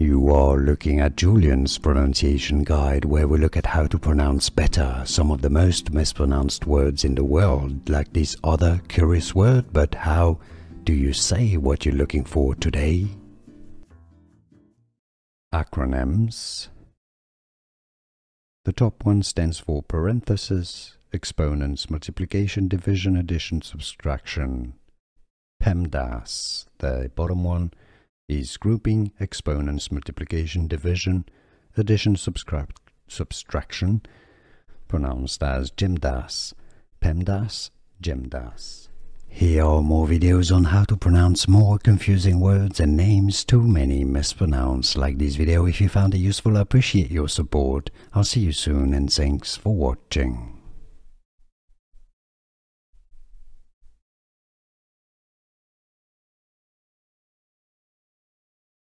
You are looking at Julian's pronunciation guide, where we look at how to pronounce better some of the most mispronounced words in the world, like this other curious word. But how do you say what you're looking for today? Acronyms. The top one stands for parenthesis, exponents, multiplication, division, addition, subtraction. PEMDAS. The bottom one is grouping, exponents, multiplication, division, addition, subtraction, pronounced as Gemdas. PEMDAS, Gemdas. Here are more videos on how to pronounce more confusing words and names too many mispronounced. Like this video if you found it useful. I appreciate your support. I'll see you soon and thanks for watching.